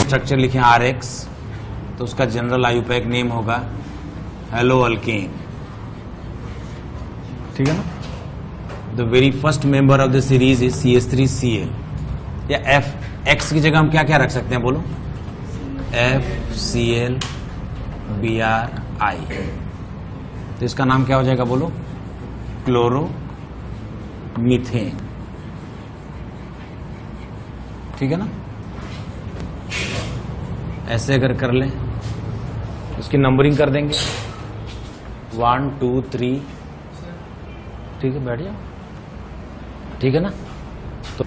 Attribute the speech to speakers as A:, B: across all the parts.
A: Structure लिखें RX तो उसका जनरल आयुपैक नेम होगा हेलो अल्केन, ठीक है ना। The very first member of the series is CH3Cl, या X की जगह हम क्या क्या रख सकते हैं बोलो, FCl-Br-I, तो इसका नाम क्या हो जाएगा बोलो, क्लोरोमीथेन, ठीक है ना। ऐसे अगर कर लें उसकी नंबरिंग कर देंगे 1 2 3, ठीक है, बैठ जाओ, ठीक है ना। तो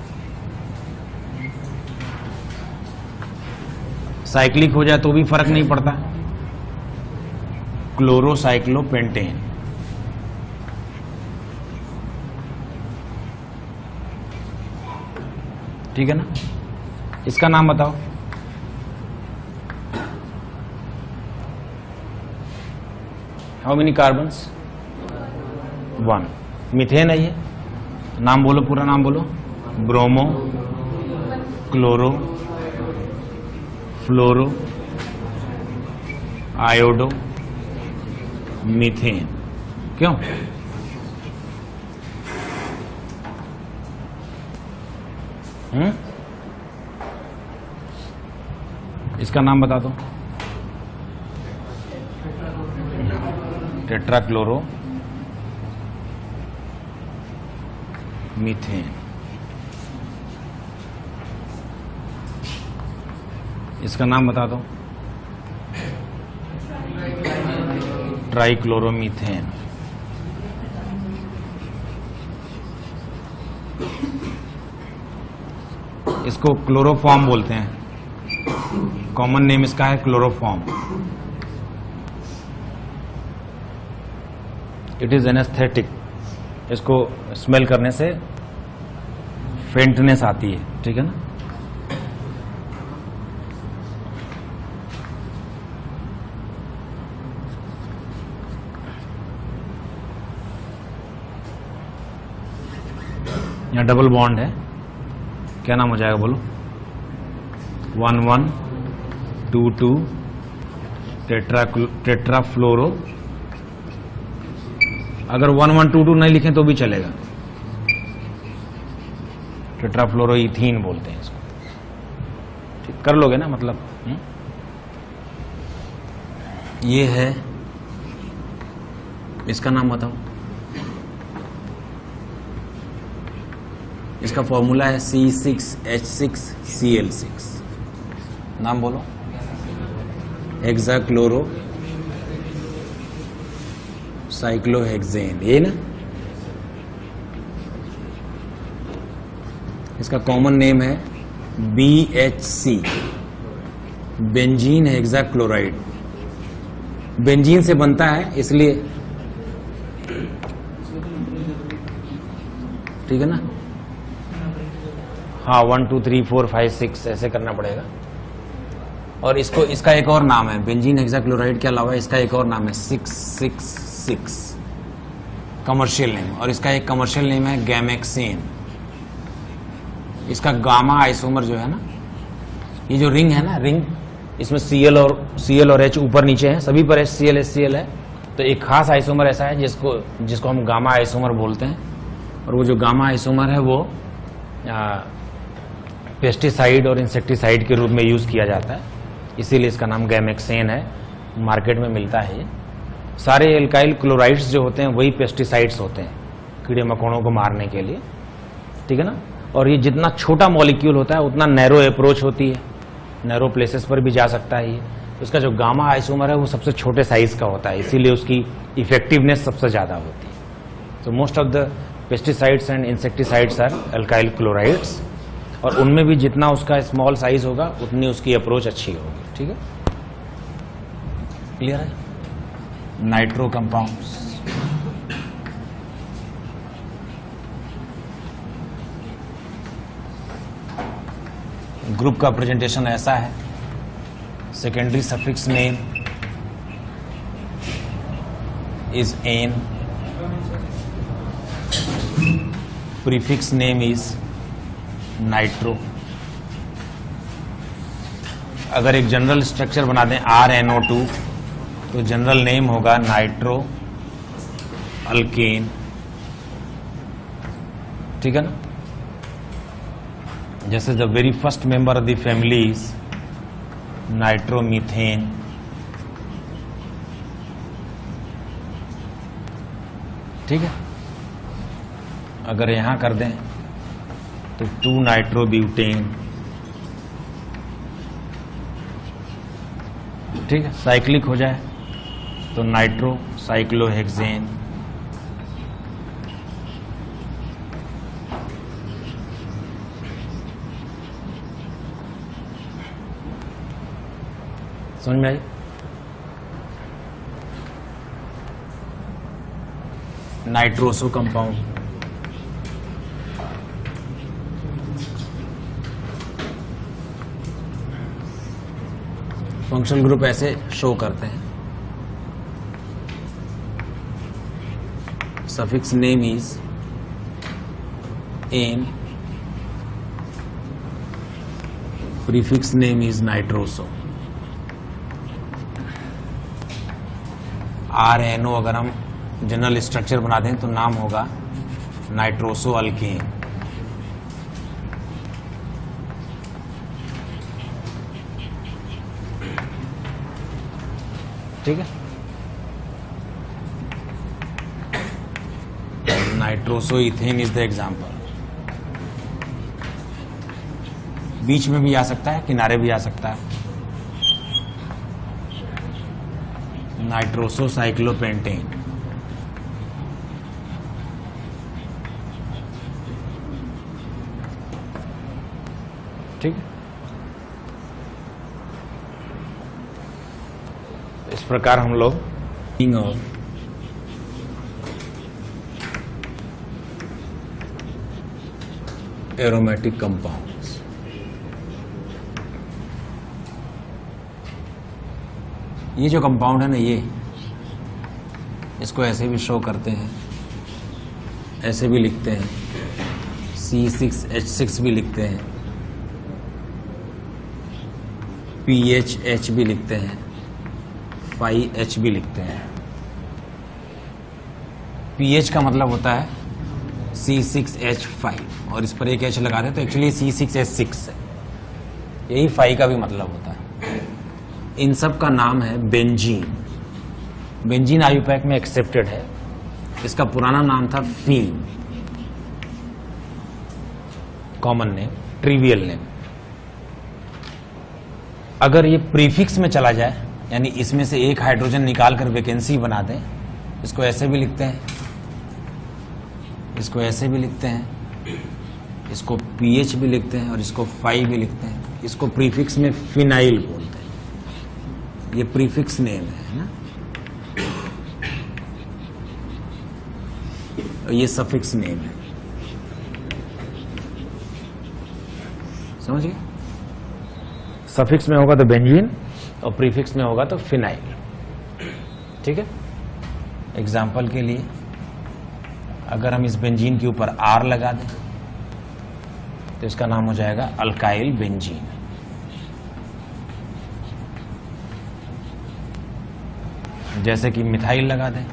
A: साइक्लिक हो जाए तो भी फर्क नहीं पड़ता, क्लोरोसाइक्लोपेंटेन, ठीक है ना। इसका नाम बताओ, हाउ मेनी कार्बन्स, 1, मीथेन है ये, नाम बोलो, पूरा नाम बोलो, ब्रोमो क्लोरो फ्लोरो आयोडो मीथेन, क्यों, इसका नाम बता दो, टेट्राक्लोरो मीथेन, इसका नाम बता दो, ट्राइक्लोरोमीथेन, इसको क्लोरोफॉर्म बोलते हैं, कॉमन नेम इसका है क्लोरोफॉर्म। इट इज एनेस्थेटिक, इसको स्मेल करने से फेंटनेस आती है, ठीक है ना। यहाँ डबल बॉन्ड है, क्या नाम हो जाएगा बोलो, 1,1,2,2 टेट्राफ्लोरो, अगर 1,1,2,2 नहीं लिखें तो भी चलेगा, टेट्राफ्लोरो इथीन बोलते हैं इसको, ठीक कर लोगे ना, मतलब ये है, इसका नाम बताओ, इसका फॉर्मूला है C6H6Cl6, नाम बोलो, हेक्साक्लोरो साइक्लोहेक्सेन, ये ना। इसका कॉमन नेम है BHC, बेंजीन हेक्साक्लोराइड, बेंजीन से बनता है इसलिए, ठीक है ना। हाँ 1 2 3 4 5 6 ऐसे करना पड़ेगा। और इसको, इसका एक और नाम है, बेंजीन हेक्साक्लोराइड के अलावा इसका एक और नाम है 666 कमर्शियल नेम, और इसका एक कमर्शियल नेम है गैमेक्सेन। इसका गामा आइसोमर जो है ना, ये जो रिंग है ना, रिंग, इसमें Cl और H ऊपर नीचे है, सभी पर HCl है, तो एक खास आइसोमर ऐसा है जिसको हम गामा आइसोमर बोलते हैं, और वो जो गामा आइसोमर है वो पेस्टिसाइड और इंसेक्टिसाइड के रूप में यूज किया जाता है, इसीलिए इसका नाम गैमेक्सेन है, मार्केट में मिलता है ये। सारे एल्काइल क्लोराइड्स जो होते हैं वही पेस्टिसाइड्स होते हैं, कीड़े मकोड़ों को मारने के लिए, ठीक है ना। और ये जितना छोटा मॉलिक्यूल होता है उतना नैरो अप्रोच होती है, नैरो प्लेसेस पर भी जा सकता है ये। उसका जो गामा आइसोमर है वो सबसे छोटे साइज का होता है, इसीलिए उसकी इफेक्टिवनेस सबसे ज़्यादा होती है। तो most of the pesticides and insecticides are alkyl chlorides, और उनमें भी जितना उसका स्मॉल साइज होगा उतनी उसकी अप्रोच अच्छी होगी, ठीक है, क्लियर है। नाइट्रो कंपाउंड्स, ग्रुप का प्रेजेंटेशन ऐसा है, secondary suffix name is an, prefix name is nitro, अगर एक जनरल स्ट्रक्चर बना दें RNO2 तो जनरल नेम होगा नाइट्रो अल्केन, ठीक है ना। जैसे the very first member of the family is nitromethane, ठीक है। अगर यहां कर दें तो 2 नाइट्रोब्यूटेन, ठीक है। साइक्लिक हो जाए तो नाइट्रो साइक्लोहेक्सेन, समझ में आई। नाइट्रोसो कंपाउंड, फंक्शनल ग्रुप ऐसे शो करते हैं। Suffix name is an, prefix name is nitroso. RNO अगर हम जनरल स्ट्रक्चर बना दें तो नाम होगा नाइट्रोसो अल्केन, ठीक है। Nitroso ethane is the example. बीच में भी आ सकता है, किनारे भी आ सकता है। नाइट्रोसो साइक्लोपेंटेन, ठीक है। इस प्रकार हम लोग ऑफ एरोमेटिक कंपाउंड्स, ये जो कंपाउंड है ना, ये इसको ऐसे भी शो करते हैं, ऐसे भी लिखते हैं, C6H6 भी लिखते हैं, PHH भी लिखते हैं, 5H भी लिखते हैं। PH का मतलब होता है C6H5 और इस पर एक H लगा दें तो एक्चुअली C6H6 है, यही 5 का भी मतलब होता है। इन सब का नाम है बेंजीन। बेंजीन आयुपैक में एक्सेप्टेड है। इसका पुराना नाम था फीन, कॉमन नेम, ट्रिवियल नेम। अगर ये प्रीफिक्स में चला जाए, यानी इसमें से एक हाइड्रोजन निकाल कर वैकेंसी बना दें, इसको ऐसे भी लिखते हैं, इसको ऐसे भी लिखते हैं, इसको PH भी लिखते हैं और इसको 5 भी लिखते हैं। इसको प्रीफिक्स में फिनाइल बोलते हैं। ये प्रीफिक्स नेम है ना, और ये सफिक्स नेम है। समझ गए? सफिक्स में होगा तो बेंजीन और प्रीफिक्स में होगा तो फिनाइल, ठीक है। एग्जाम्पल के लिए अगर हम इस बेंजीन के ऊपर R लगा दें तो इसका नाम हो जाएगा अल्काइल बेंजीन। जैसे कि मिथाइल लगा दें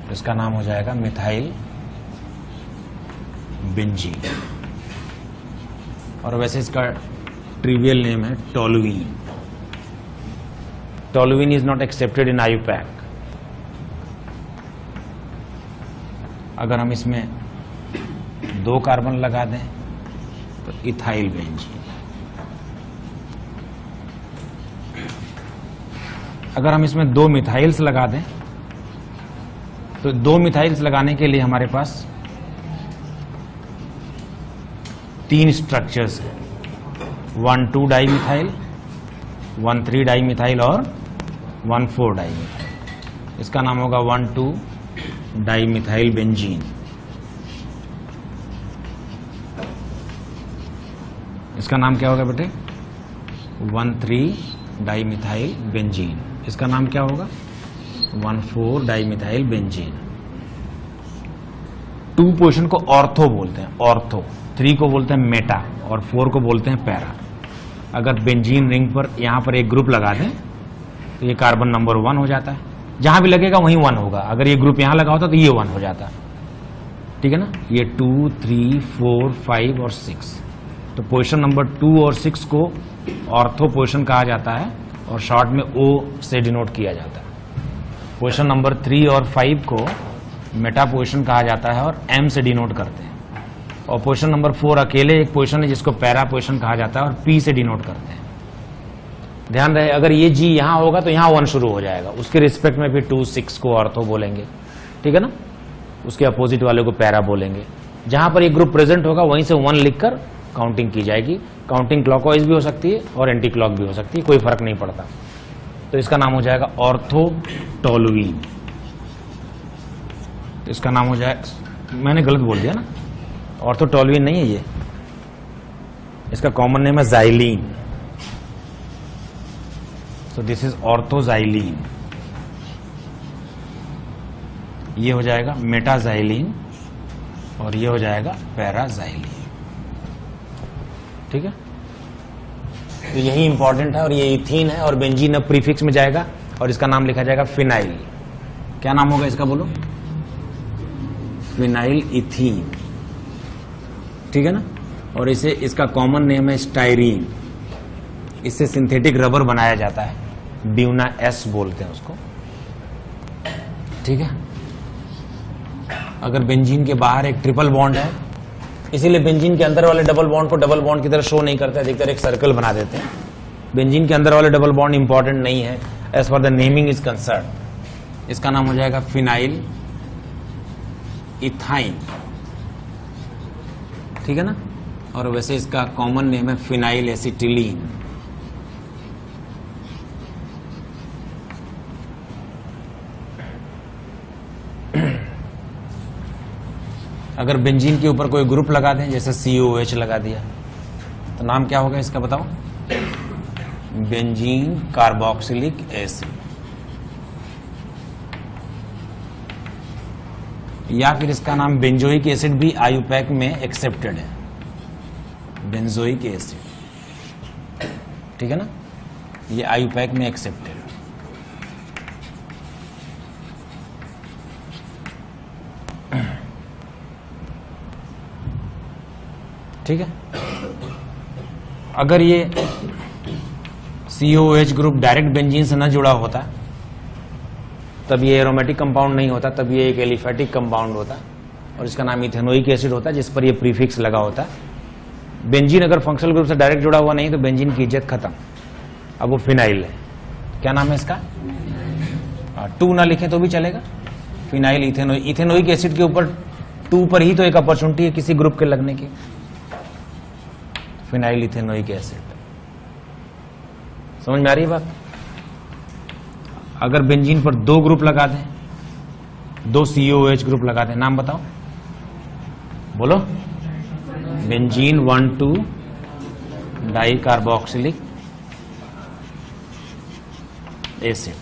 A: तो इसका नाम हो जाएगा मिथाइल बेंजीन। और वैसे इसका ट्रिवियल नेम है toluene. Toluene is not accepted in IUPAC. अगर हम इसमें 2 कार्बन लगा दें तो इथाइल बेंजीन। अगर हम इसमें 2 मिथाइल्स लगा दें तो 2 मिथाइल्स लगाने के लिए हमारे पास 3 स्ट्रक्चर्स हैं, 1,2 डाइमिथाइल, 1,3 डाइमिथाइल और 1,4 डाइमिथाइल। इसका नाम होगा 1,2 डाइमिथाइल बेंजीन। इसका नाम क्या होगा बेटे? 1,3 डाइमिथाइल बेंजीन। इसका नाम क्या होगा? 1,4 डाइमिथाइल बेंजीन। 2 पोजीशन को ऑर्थो बोलते हैं, ऑर्थो 3 को बोलते हैं मेटा और 4 को बोलते हैं पैरा। अगर बेंजीन रिंग पर यहाँ पर एक ग्रुप लगा दें तो ये कार्बन नंबर 1 हो जाता है, जहां भी लगेगा वहीं 1 होगा। अगर ये ग्रुप यहां लगा होता तो ये 1 हो जाता, ठीक है ना। ये 2, 3, 4, 5 और 6, तो पोजीशन नंबर 2 और 6 को ऑर्थो पोजीशन कहा जाता है और शॉर्ट में O से डिनोट किया जाता है। पोजीशन नंबर 3 और 5 को मेटा पोजीशन कहा जाता है और M से डिनोट करते हैं। और पोजीशन नंबर 4 अकेले एक पोजीशन है जिसको पैरा पोजीशन कहा जाता है और P से डिनोट करते हैं। ध्यान रहे, अगर ये G यहां होगा तो यहां 1 शुरू हो जाएगा, उसके रिस्पेक्ट में भी 2, 6 को ऑर्थो बोलेंगे, ठीक है ना। उसके अपोजिट वाले को पैरा बोलेंगे। जहां पर ये ग्रुप प्रेजेंट होगा वहीं से 1 लिखकर काउंटिंग की जाएगी। काउंटिंग क्लॉकवाइज भी हो सकती है और एंटी क्लॉक भी हो सकती है, कोई फर्क नहीं पड़ता। तो इसका नाम हो जाएगा ऑर्थोटोलुईन। इसका नाम हो जाएगा, मैंने गलत बोल दिया ना, ऑर्थोटोलुईन नहीं है ये, इसका कॉमन नेम है जाइलीन। So this is ऑर्थोजाइलीन। ये हो जाएगा मेटाजाइलीन और ये हो जाएगा पैराजाइलीन, ठीक है। तो यही इंपॉर्टेंट है और ये इथीन है और बेंजीन अब प्रीफिक्स में जाएगा और इसका नाम लिखा जाएगा फिनाइल। क्या नाम होगा इसका बोलो? फिनाइल इथीन, ठीक है ना। और इसे इसका कॉमन नेम है स्टाइरीन। इससे सिंथेटिक रबर बनाया जाता है, ब्यूना एस बोलते हैं उसको, ठीक है। अगर बेंजीन के बाहर एक ट्रिपल बॉन्ड है, इसीलिए बेंजीन के अंदर वाले डबल बॉन्ड को डबल बॉन्ड की तरह शो नहीं करते, अधिकतर एक सर्कल बना देते हैं। बेंजीन के अंदर वाले डबल बॉन्ड इंपॉर्टेंट नहीं है as for the naming is concern. इसका नाम हो जाएगा फिनाइल इथाइन, ठीक है ना। और वैसे इसका कॉमन नेम है फिनाइल एसिटिलीन। अगर बेंजीन के ऊपर कोई ग्रुप लगा दें, जैसे COH लगा दिया, तो नाम क्या होगा इसका बताओ? बेंजीन कार्बोक्सिलिक एसिड, या फिर इसका नाम बेंजोइक एसिड भी आयुपैक में एक्सेप्टेड है, बेंजोइक एसिड, ठीक है ना। ये आयुपैक में एक्सेप्टेड है। ठीक है। अगर ये COH ग्रुप डायरेक्ट बेंजीन से न जुड़ा होता तब ये एरोमेटिक कंपाउंड नहीं होता, तब ये एक एलिफेटिक कंपाउंड होता और इसका नाम इथेनोइक एसिड होता, जिस पर ये प्रीफिक्स लगा होता। बेंजीन अगर फंक्शनल ग्रुप से डायरेक्ट जुड़ा हुआ नहीं तो बेंजीन की इज्जत खत्म। अब वो फिनाइल है, क्या नाम है इसका? 2 ना लिखे तो भी चलेगा, फिनाइल इथेनोइक। इथेनोइक एसिड के ऊपर 2 पर ही तो एक अपॉर्चुनिटी है किसी ग्रुप के लगने की, फिनाइल इथेनोइक एसिड। समझ में आ रही है बात? अगर बेंजीन पर 2 ग्रुप लगा दें, 2 COH ग्रुप लगा दें, नाम बताओ, बोलो। Benzene 1,2 di carboxylic acid.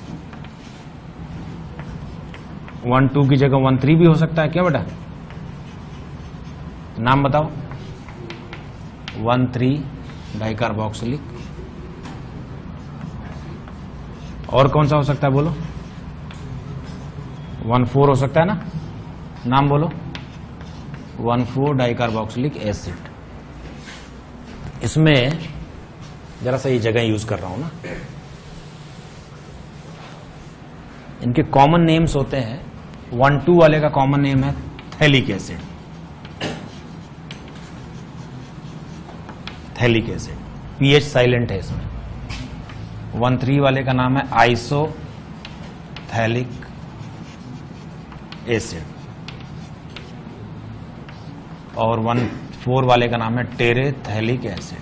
A: 1,2 की जगह 1,3 भी हो सकता है, क्या बेटा? नाम बताओ। 1,3 डाई कार्बोक्सिलिक। और कौन सा हो सकता है बोलो? 1,4 हो सकता है ना, नाम बोलो। 1,4 डाई कार्बोक्सिलिक एसिड। इसमें जरा सा ये जगह यूज कर रहा हूं ना, इनके कॉमन नेम्स होते हैं। 1,2 वाले का कॉमन नेम है phthalic acid, phthalic acid, pH silent है इसमें। 1,3 वाले का नाम है आइसोथैलिक एसिड और 1,4 वाले का नाम है टेरेथैलिक एसिड।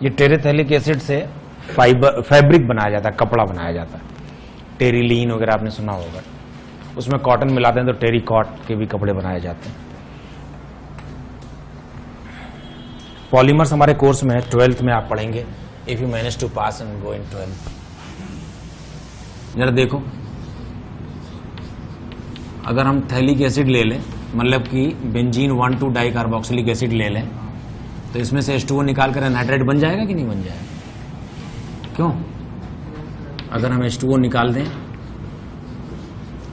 A: ये टेरेथैलिक एसिड से फैब्रिक बनाया जाता है, कपड़ा बनाया जाता है। टेरिलीन वगैरह आपने सुना होगा, उसमें कॉटन मिलाते हैं तो टेरिकॉट के भी कपड़े बनाए जाते हैं। पॉलीमर्स हमारे कोर्स में है, 12th में आप पढ़ेंगे, if you manage to pass and go in 12th। जरा देखो, अगर हम थैलिक एसिड ले लें, मतलब कि बेंजीन 1,2 डाई कार्बोक्सिलिक एसिड ले लें, तो इसमें से H2O निकाल कर एनहाइड्राइड बन जाएगा कि नहीं बन जाएगा? क्यों? अगर हम H2O निकाल दें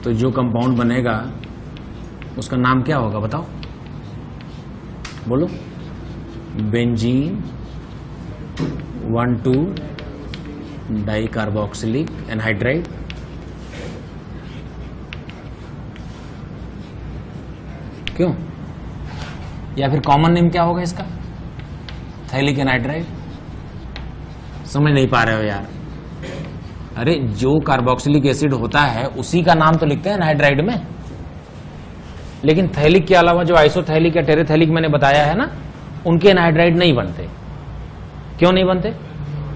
A: तो जो कंपाउंड बनेगा उसका नाम क्या होगा बताओ, बोलो। Benzene 1,2 di carboxylic anhydride. क्यों? या फिर कॉमन नेम क्या होगा इसका? Phthalic anhydride. समझ नहीं पा रहे हो यार? अरे जो कार्बोक्सिलिक एसिड होता है उसी का नाम तो लिखते हैं एनहाइड्राइड में, लेकिन थैलिक के अलावा जो आइसोथैलिक या टेरेथैलिक मैंने बताया है ना, उनके एनहाइड्राइड नहीं बनते। क्यों नहीं बनते?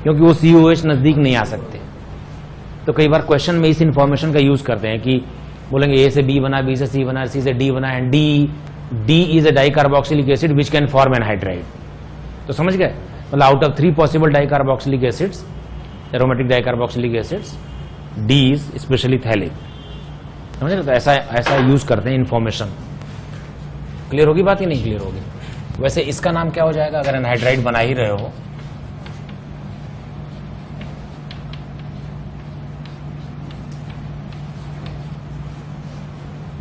A: क्योंकि वो COH नजदीक नहीं आ सकते। तो कई बार क्वेश्चन में इस इंफॉर्मेशन का यूज करते हैं कि बोलेंगे A से B बना, B से C बना, C से D बना, and D is a di carboxylic acid which can form anhydride. तो समझ गए? मतलब out of 3 possible di carboxylic acids, aromatic di carboxylic acids, D is specially phthalic. समझ रहे? तो ऐसा यूज करते हैं इंफॉर्मेशन। क्लियर होगी बात कि नहीं क्लियर होगी? वैसे इसका नाम क्या हो जाएगा अगर एनहाइड्राइड बना ही रहे हो?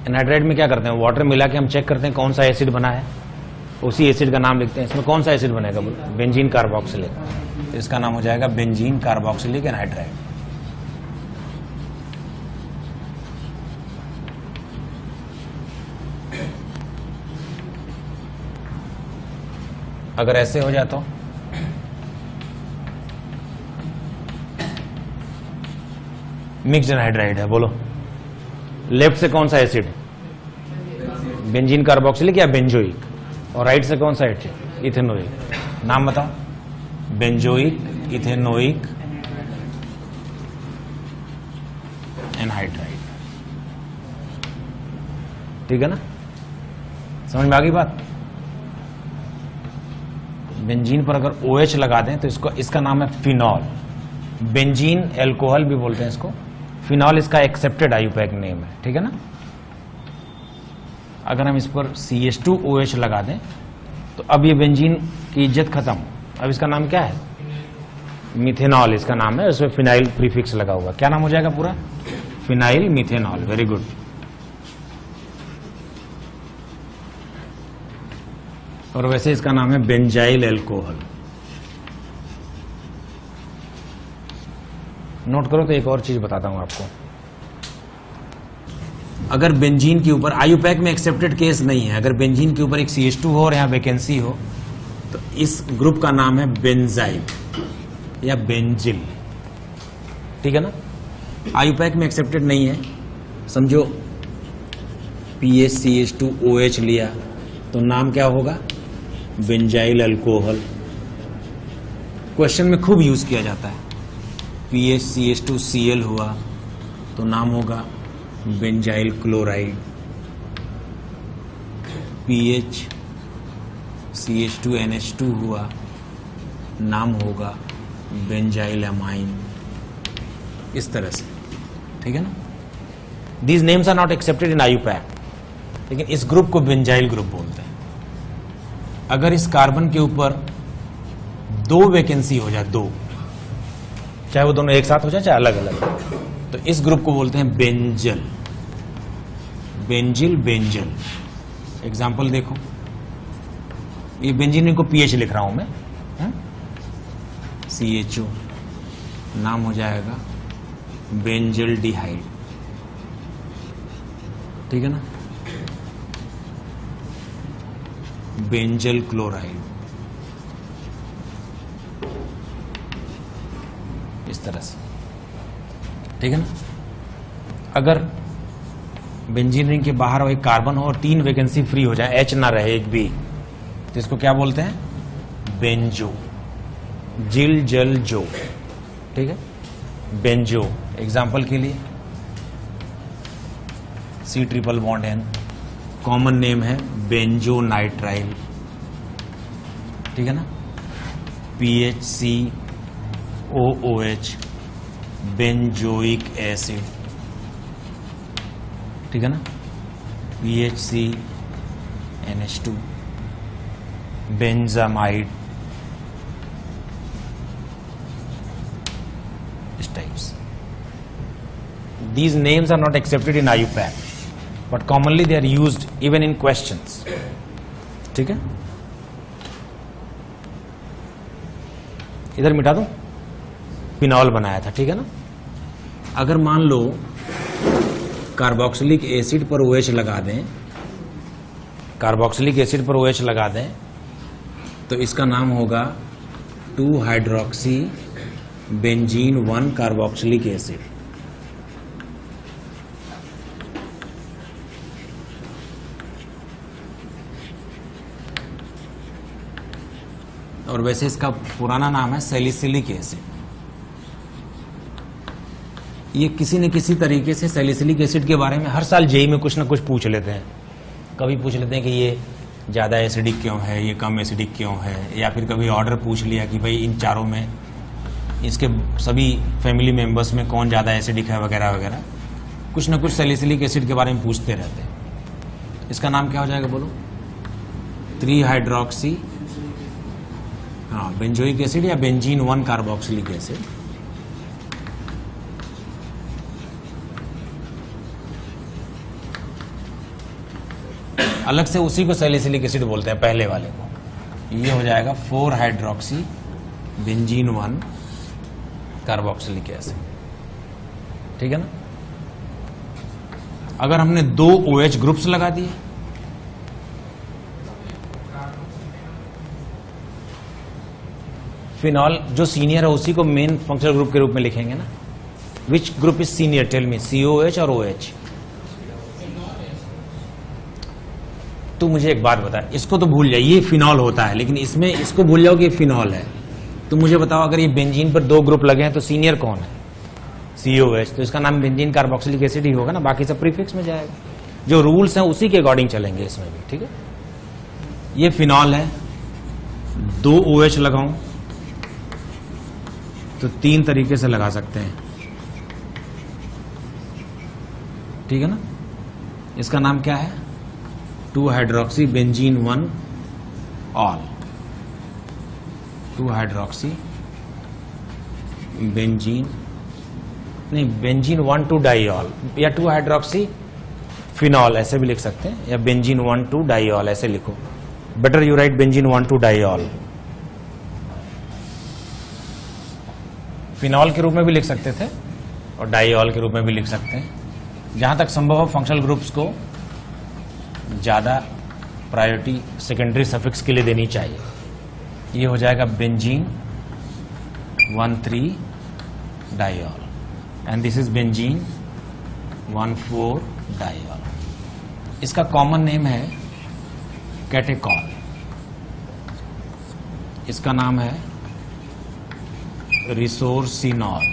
A: एनहाइड्राइड में क्या करते हैं? वाटर मिला के हम चेक करते हैं कौन सा एसिड बना है, उसी एसिड का नाम लिखते हैं। इसमें कौन सा एसिड बनेगा? Benzene carboxylic. इसका नाम हो जाएगा बेंजीन कार्बोक्सिलिक एनहाइड्राइड। अगर ऐसे हो जाए तो मिक्स्ड एनहाइड्राइड है। बोलो लेफ्ट से कौन सा एसिड? बेंजीन कार्बोक्सिलिक या बेंजोइक? और राइट से कौन सा एसिड? इथेनोइक। नाम बताओ। Benzoic, ethanoic anhydride. ठीक है ना? समझ में आ गई बात? बेंजीन पर अगर OH लगा दें तो इसका नाम है फिनॉल। बेंजीन एल्कोहल भी बोलते हैं इसको। फिनॉल इसका एक्सेप्टेड आईयूपैक नेम है। ठीक है ना? अगर हम इस पर CH2OH लगा दें तो अब ये बेंजीन की इज्जत खत्म। अब इसका नाम क्या है? मिथेनॉल इसका नाम है। उसमें फिनाइल प्रीफिक्स लगा हुआ। क्या नाम हो जाएगा पूरा? Phenyl methanol. Very good. और वैसे इसका नाम है बेंजाइल एल्कोहल। नोट करो। तो एक और चीज बताता हूं आपको। अगर बेंजीन के ऊपर आईयूपैक में एक्सेप्टेड केस नहीं है, अगर बेंजीन के ऊपर एक CH2 हो और यहां वैकेंसी हो, तो इस ग्रुप का नाम है बेंजाइल या बेंजिल। ठीक है ना? आईयूपैक में एक्सेप्टेड नहीं है, समझो PHCH2OH लिया तो नाम क्या होगा? Benzyl alcohol. क्वेश्चन में खूब यूज किया जाता है। PHCH2Cl हुआ तो नाम होगा बेंजाइल क्लोराइड। PHCH2NH2 हुआ, नाम होगा बेंजाइल अमाइन। इस तरह से। ठीक है ना? These names are not accepted in IUPAC, लेकिन इस ग्रुप को बेंजाइल ग्रुप बोलते हैं। अगर इस कार्बन के ऊपर 2 वैकेंसी हो जाए, 2, चाहे वो दोनों एक साथ हो जाए चाहे अलग अलग, तो इस ग्रुप को बोलते हैं बेंजल। Benzyl, benzyl. एग्जाम्पल देखो, ये बेंजीन को PH लिख रहा हूं मैं, CHO, नाम हो जाएगा बेंजल डिहाइड। ठीक है ना? Benzyl chloride. इस तरह से। ठीक है ना? अगर बेंजीन रिंग के बाहर एक कार्बन हो और 3 वैकेंसी फ्री हो जाए, H ना रहे एक भी, तो इसको क्या बोलते हैं? बेंजो। जिल जल जो। ठीक है? बेंजो। एग्जाम्पल के लिए C∧N, कॉमन नेम है बेंजो नाइट्राइल। ठीक है ना? PHCOOH, benzoic acid. ठीक है ना? BHC NH2, बेंजामाइड, इस types. These names are not accepted in IUPAC, but commonly they are used even in questions. ठीक है, इधर मिटा दो. फिनॉल बनाया था, ठीक है ना. अगर मान लो कार्बोक्सिलिक एसिड पर OH लगा दें, कार्बोक्सिलिक एसिड पर OH लगा दें, तो इसका नाम होगा 2-हाइड्रोक्सी बेंजीन 1 कार्बोक्सिलिक एसिड. और वैसे इसका पुराना नाम है सैलिसिलिक एसिड. ये किसी न किसी तरीके से सैलिसिलिक एसिड के बारे में हर साल जेई में कुछ ना कुछ पूछ लेते हैं. कभी पूछ लेते हैं कि ये ज़्यादा एसिडिक क्यों है, ये कम एसिडिक क्यों है, या फिर कभी ऑर्डर पूछ लिया कि भाई इन चारों में इसके सभी फैमिली मेंबर्स में कौन ज़्यादा एसिडिक है, वगैरह वगैरह. कुछ ना कुछ सैलिसिलिक एसिड के बारे में पूछते रहते हैं. इसका नाम क्या हो जाएगा बोलो? 3-हाइड्रोक्सी बेंजोइक एसिड या बेंजीन 1 कार्बोक्सिलिक एसिड. अलग से उसी को सैलिसिलिक एसिड बोलते हैं, पहले वाले को. ये हो जाएगा 4-हाइड्रोक्सी बेंजीन 1 कार्बोक्सिलिक एसिड. ठीक है ना. अगर हमने 2 OH ग्रुप्स लगा दिए, फिनॉल जो सीनियर है उसी को मेन फंक्शनल ग्रुप के रूप में लिखेंगे ना. Which group is senior, tell me. COH और OH. तो मुझे एक बात बता, इसको तो भूल जाइए, ये फिनॉल होता है, लेकिन इसमें इसको भूल जाओ कि ये फिनॉल है. तो मुझे बताओ, अगर ये बेंजीन पर 2 ग्रुप लगे हैं तो सीनियर कौन है? COH. तो इसका नाम बेंजीन कार्बोक्सिलिक एसिड ही होगा ना, बाकी सब प्रीफिक्स में जाएगा. जो रूल्स हैं उसी के अकॉर्डिंग चलेंगे इसमें भी. ठीक है. ये फिनॉल है, 2 OH लगाऊं तो 3 तरीके से लगा सकते हैं. ठीक है ना. इसका नाम क्या है? 2-हाइड्रोक्सी बेंजीन 1 ऑल. 2-हाइड्रोक्सी बेंजीन, नहीं, बेंजीन 1,2-डाइऑल, या 2-हाइड्रोक्सी फिनॉल ऐसे भी लिख सकते हैं, या बेंजीन 1,2-डाइऑल ऐसे लिखो. बेटर यू राइट बेंजीन 1,2-डाइऑल. फिनॉल के रूप में भी लिख सकते थे और डाइऑल के रूप में भी लिख सकते हैं. जहां तक संभव हो फंक्शनल ग्रुप्स को ज्यादा प्रायोरिटी सेकेंडरी सफिक्स के लिए देनी चाहिए. ये हो जाएगा बेंजीन 1,3-डाइऑल एंड दिस इज बेंजीन 1,4-डाइऑल. इसका कॉमन नेम है कैटेकॉल. इसका नाम है resorcinol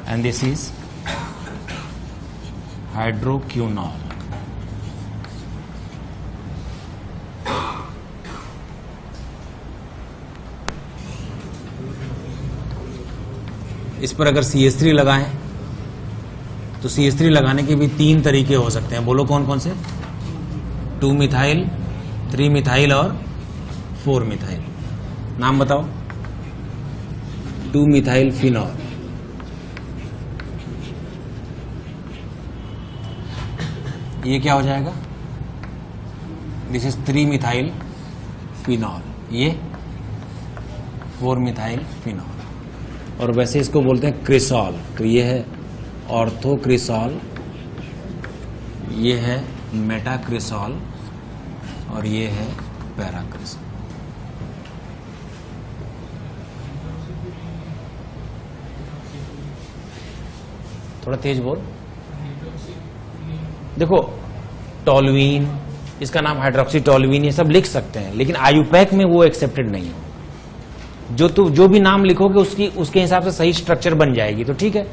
A: and this is hydroquinol. इस पर अगर CH3 लगाएं तो CH3 लगाने के भी 3 तरीके हो सकते हैं. बोलो कौन कौन से? 2-मिथाइल, 3-मिथाइल और 4-मिथाइल. नाम बताओ. 2-मिथाइल फिनॉल, ये क्या हो जाएगा? दिस इज 3-मिथाइल फिनॉल. ये 4-मिथाइल फिनॉल. और वैसे इसको बोलते हैं क्रिसॉल. तो ये है ऑर्थोक्रिसॉल, ये है मेटाक्रिसॉल और ये है पैराक्रिसॉल. थोड़ा तेज बोल. देखो, टोलुइन, इसका नाम हाइड्रोक्सी टोलुइन, ये सब लिख सकते हैं, लेकिन आयुपैक में वो एक्सेप्टेड नहीं है. जो भी नाम लिखोगे उसके हिसाब से सही स्ट्रक्चर बन जाएगी. तो ठीक है,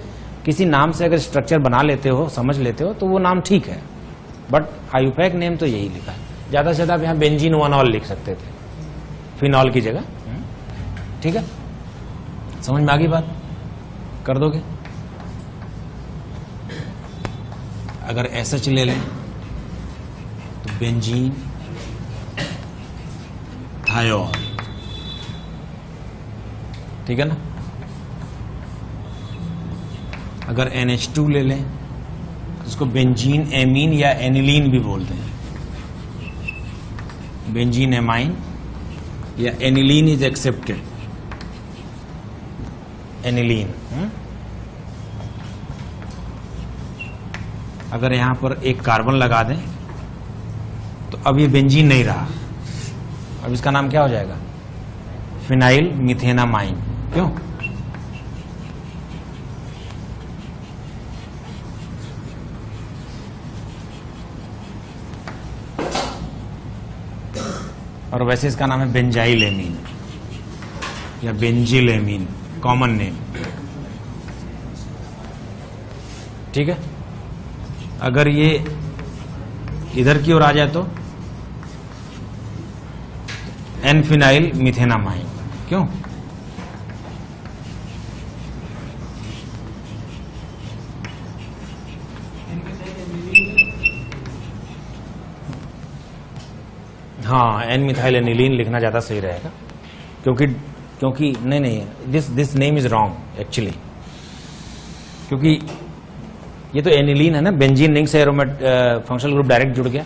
A: किसी नाम से अगर स्ट्रक्चर बना लेते हो, समझ लेते हो, तो वो नाम ठीक है. बट आयुपैक नेम तो यही लिखा है. ज्यादा से ज्यादा आप यहाँ बेंजीन 1 ऑल लिख सकते थे फिनॉल की जगह. ठीक है, समझ में आ गई बात? कर दोगे? अगर SH ले लें बेंजीन थायोल, ठीक है ना। अगर NH2 ले लें तो इसको बेंजीन एमीन या एनिलीन भी बोलते हैं। बेंजीन एमाइन या एनिलीन इज एक्सेप्टेड, एनिलीन। अगर यहां पर एक कार्बन लगा दें तो अब ये बेंजीन नहीं रहा, अब इसका नाम क्या हो जाएगा? Phenyl methenamine. क्यों? और वैसे इसका नाम है बेंजाइलेमीन या बेंजिलेमीन, कॉमन नेम, ठीक है। अगर ये इधर की ओर आ जाए तो एन फिनाइल मिथेनामाइन। क्यों? हाँ, एन मिथाइल एनिलीन लिखना ज्यादा सही रहेगा, क्योंकि नहीं this name is wrong actually, क्योंकि ये तो एनिलीन है ना, बेंजीन रिंग से एरोमेट फंक्शनल ग्रुप डायरेक्ट जुड़ गया,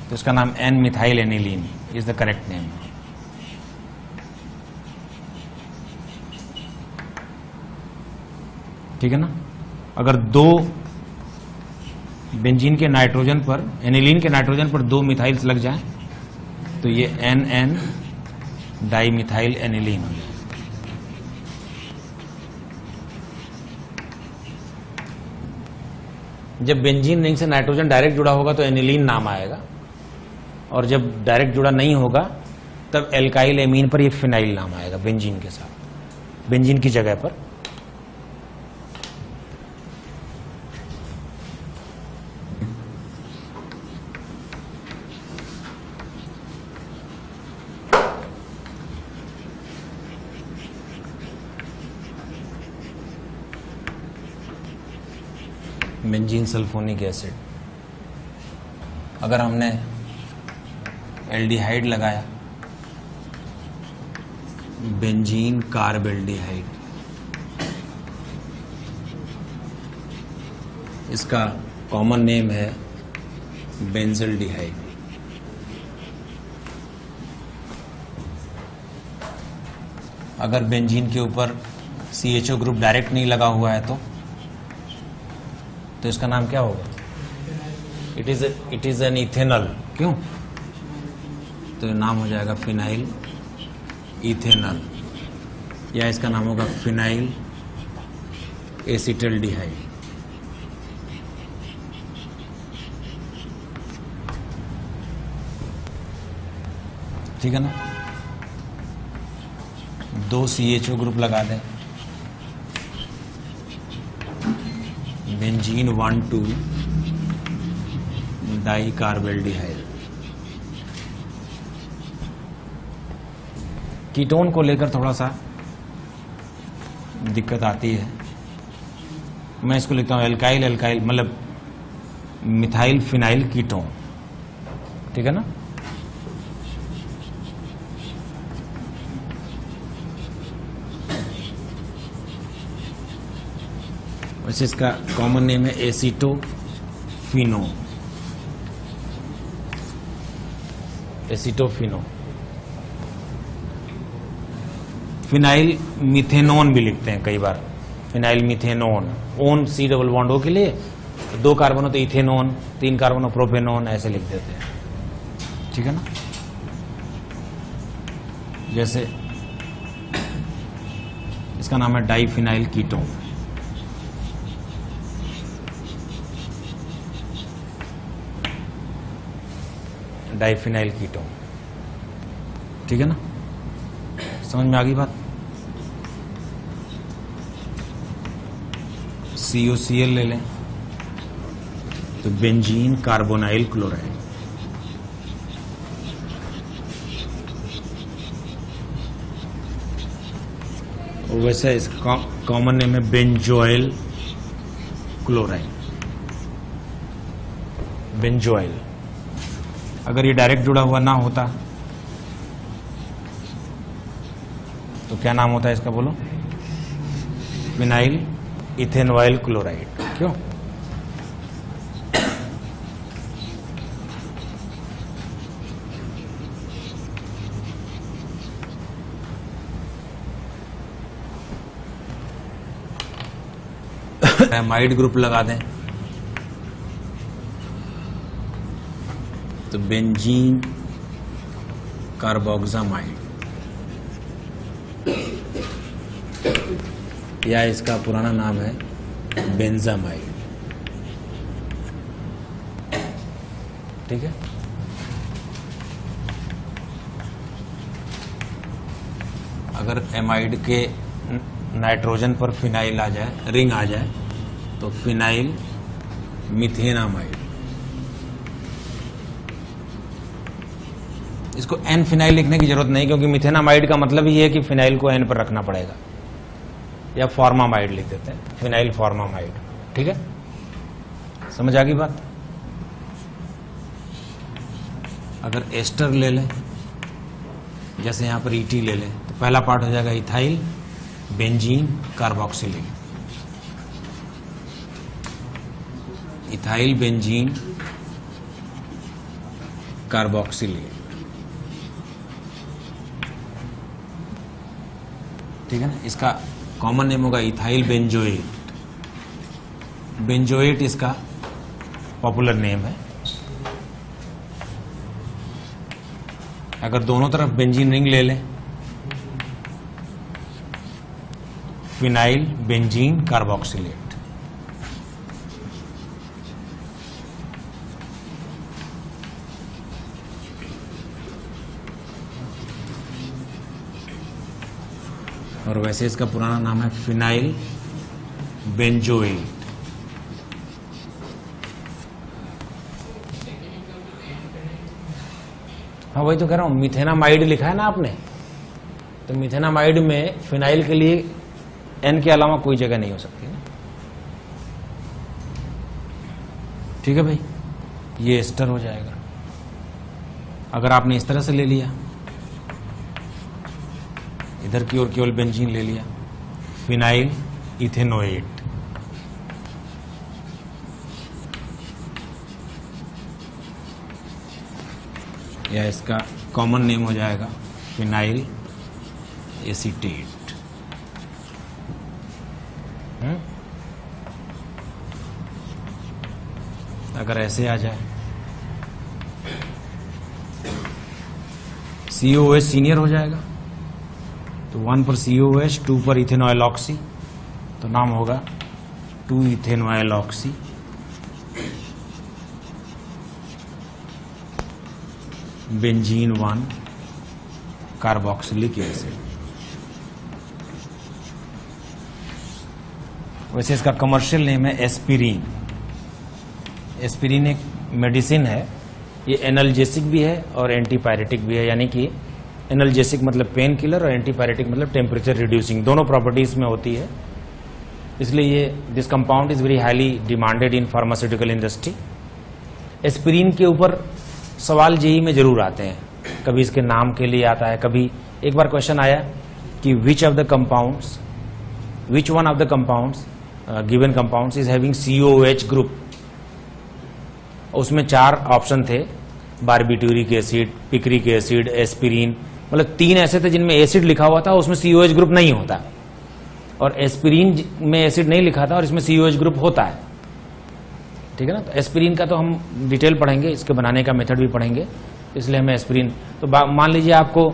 A: तो इसका नाम N methyl aniline is the correct name. ठीक है ना। अगर दो बेंजीन के नाइट्रोजन पर, एनिलीन के नाइट्रोजन पर दो मिथाइल्स लग जाएं तो ये N N dimethyl aniline हो जाए। जब बेंजीन रिंग से नाइट्रोजन डायरेक्ट जुड़ा होगा तो एनिलीन नाम आएगा, और जब डायरेक्ट जुड़ा नहीं होगा तब एल्काइल एमीन पर ये फिनाइल नाम आएगा बेंजीन के साथ, बेंजीन की जगह पर। बेंजीन सल्फोनिक एसिड, अगर हमने एल्डिहाइड लगाया, बेंजीन कार्बेल्डिहाइड, इसका कॉमन नेम है बेंजल्डिहाइड। अगर बेंजीन के ऊपर CHO ग्रुप डायरेक्ट नहीं लगा हुआ है तो इसका नाम क्या होगा? It is an ethanol. क्यों? तो नाम हो जाएगा फिनाइल इथेनॉल, या इसका नाम होगा फिनाइल एसिटल्डिहाइड। ठीक है ना। दो CHO ग्रुप लगा दें, बेंजीन 1,2 डाई कार्बेल्डिहाइड। कीटोन को लेकर थोड़ा सा दिक्कत आती है। मैं इसको लिखता हूं एल्काइल एल्काइल, मतलब मिथाइल फिनाइल कीटोन। ठीक है ना। वैसे इसका कॉमन नेम है एसिटोफिनो, एसिटोफिनो। फिनाइल मिथेनोन भी लिखते हैं कई बार, phenyl methanone, one C double bond O के लिए, दो कार्बन हो तो इथेनोन, तीन कार्बन हो प्रोपेनोन, ऐसे लिख देते हैं। ठीक है ना। जैसे इसका नाम है डाईफिनाइल कीटोन। Diphenyl ketone. ठीक है ना। समझ में आ गई बात। COCl ले लें तो बेंजीन कार्बोनाइल क्लोराइड। वैसे इसका कॉमन नेम है बेंजोइल क्लोराइड, बेंजोइल। अगर ये डायरेक्ट जुड़ा हुआ ना होता तो क्या नाम होता है इसका, बोलो? Phenyl ethanoyl chloride. क्यों? एमाइड ग्रुप लगा दें तो बेंजीन कार्बोक्सामाइड, या इसका पुराना नाम है बेंजामाइड। ठीक है। अगर एमाइड के नाइट्रोजन पर फिनाइल आ जाए, रिंग आ जाए, तो फिनाइल मिथेनामाइड। इसको एन फिनाइल लिखने की जरूरत नहीं, क्योंकि मिथेनामाइड का मतलब ही है कि फिनाइल को एन पर रखना पड़ेगा, या फॉर्मामाइड लिख देते हैं, फिनाइल फॉर्मामाइड। ठीक है, समझ आ गई बात? अगर एस्टर ले लें, जैसे यहां पर ईटी ले लें, तो पहला पार्ट हो जाएगा ethyl benzene carboxylate, ethyl benzene carboxylate. ठीक है ना। इसका कॉमन नेम होगा इथाइल बेंजोएट। बेंजोएट इसका पॉपुलर नेम है। अगर दोनों तरफ बेंजीन रिंग ले लें, फिनाइल बेंजीन कार्बोक्सिलेट। और वैसे इसका पुराना नाम है फिनाइल बेंजोएट। हाँ, वही तो कह रहा हूं, मिथेनामाइड लिखा है ना आपने, तो मिथेनामाइड में फिनाइल के लिए एन के अलावा कोई जगह नहीं हो सकती ना। ठीक है भाई, ये एस्टर हो जाएगा। अगर आपने इस तरह से ले लिया, इधर की ओर केवल बेंजीन ले लिया, फिनाइल इथेनोएट। या इसका कॉमन नेम हो जाएगा फिनाइल एसीटेट। अगर ऐसे आ जाए, COOH सीनियर हो जाएगा, तो 1 पर COOH, 2 पर इथेनॉइल ऑक्सी, तो नाम होगा 2 ethanoyl oxy benzene 1 carboxylic acid. वैसे इसका कमर्शियल नेम है एस्पिरिन। एस्पिरिन एक मेडिसिन है, ये एनाल्जेसिक भी है और एंटीपायरेटिक भी है, यानी कि एनाल्जेसिक मतलब पेन किलर और एंटीपायरेटिक मतलब टेम्परेचर रिड्यूसिंग, दोनों प्रॉपर्टीज में होती है। इसलिए ये this compound is very highly demanded in pharmaceutical industry. Aspirin के ऊपर सवाल जेई में जरूर आते हैं, कभी इसके नाम के लिए आता है, कभी एक बार क्वेश्चन आया कि which one of the compounds given compounds is having COOH group. उसमें 4 ऑप्शन थे, barbituric acid, picric acid, aspirin, मतलब 3 ऐसे थे जिनमें एसिड लिखा हुआ था, उसमें COOH ग्रुप नहीं होता, और एस्पिरिन में एसिड नहीं लिखा था और इसमें COOH ग्रुप होता है। ठीक है ना। तो एस्पिरिन का तो हम डिटेल पढ़ेंगे, इसके बनाने का मेथड भी पढ़ेंगे, इसलिए हमें एस्पिरिन, तो मान लीजिए आपको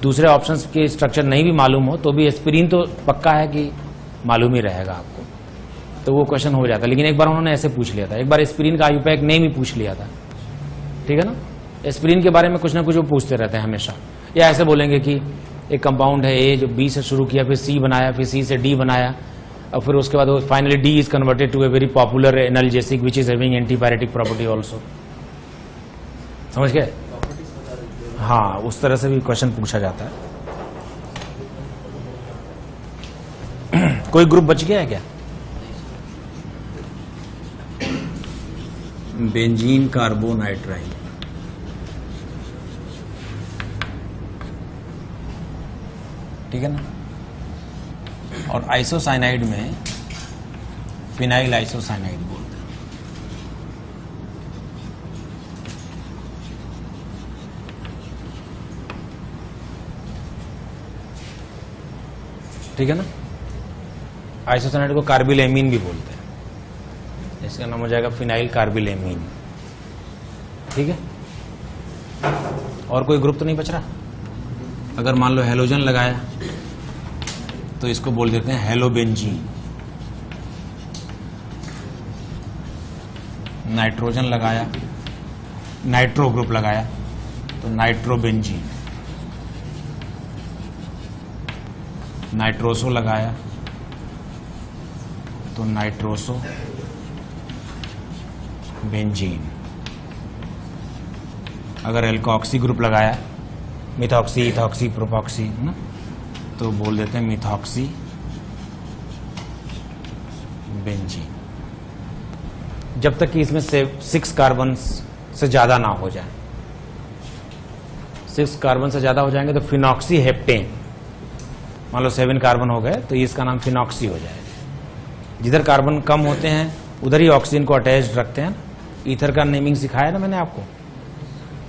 A: दूसरे ऑप्शंस के स्ट्रक्चर नहीं भी मालूम हो, तो भी एस्पिरिन तो पक्का है कि मालूम ही रहेगा आपको, तो वो क्वेश्चन हो जाता है। लेकिन एक बार उन्होंने ऐसे पूछ लिया था, एक बार एस्पिरिन का आयुपैक नेम ही पूछ लिया था। ठीक है ना। एस्पिरिन के बारे में कुछ ना कुछ वो पूछते रहते हैं हमेशा, या ऐसे बोलेंगे कि एक कंपाउंड है ए जो B से शुरू किया, फिर C बनाया, फिर C से D बनाया, और फिर उसके बाद वो finally D is converted to a very popular analgesic which is having antipyretic property also. समझ गए? हाँ, उस तरह से भी क्वेश्चन पूछा जाता है। कोई ग्रुप बच गया है क्या? बेंजीन कार्बोनाइट्राइल, ठीक है ना। और आइसोसाइनाइड में फिनाइल आइसोसाइनाइड बोलते हैं। ठीक है ना। आइसोसाइनाइड को कार्बिलेमीन भी बोलते हैं, इसका नाम हो जाएगा फिनाइल कार्बिलेमीन। ठीक है। और कोई ग्रुप तो नहीं बच रहा। अगर मान लो हेलोजन लगाया तो इसको बोल देते हैं हेलोबेंजीन। नाइट्रोजन लगाया, नाइट्रो ग्रुप लगाया तो नाइट्रोबेंजीन। नाइट्रोसो लगाया तो नाइट्रोसो बेंजीन। अगर एल्कोक्सी ग्रुप लगाया, मिथॉक्सी, इथॉक्सी, प्रोपॉक्सी ना, तो बोल देते हैं मिथॉक्सी बेंजीन। जब तक कि इसमें से 6 कार्बन से ज्यादा ना हो जाए। 6 कार्बन से ज्यादा हो जाएंगे तो फिनॉक्सी हेप्टेन। मान लो 7 कार्बन हो गए तो इसका नाम फिनॉक्सी हो जाएगा। जिधर कार्बन कम होते हैं उधर ही ऑक्सीजन को अटैच्ड रखते हैं। ईथर का नेमिंग सिखाया ना मैंने आपको,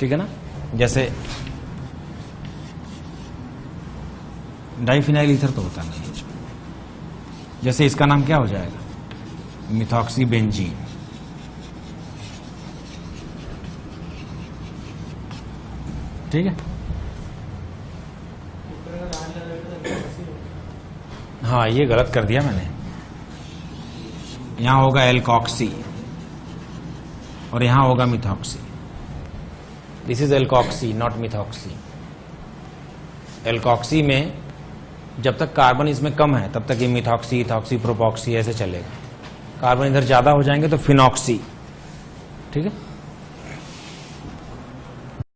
A: ठीक है ना। जैसे डाइफिनाइल ईथर तो होता नहीं है। जैसे इसका नाम क्या हो जाएगा, मिथॉक्सी बेंजीन। ठीक है। हाँ, ये गलत कर दिया मैंने। यहां होगा एल्कोक्सी और यहां होगा methoxy. This is alkoxy not methoxy. Alkoxy में जब तक कार्बन इसमें कम है तब तक ये मिथॉक्सी, इथॉक्सी, प्रोपॉक्सी ऐसे चलेगा। कार्बन इधर ज्यादा हो जाएंगे तो फिनॉक्सी। ठीक है।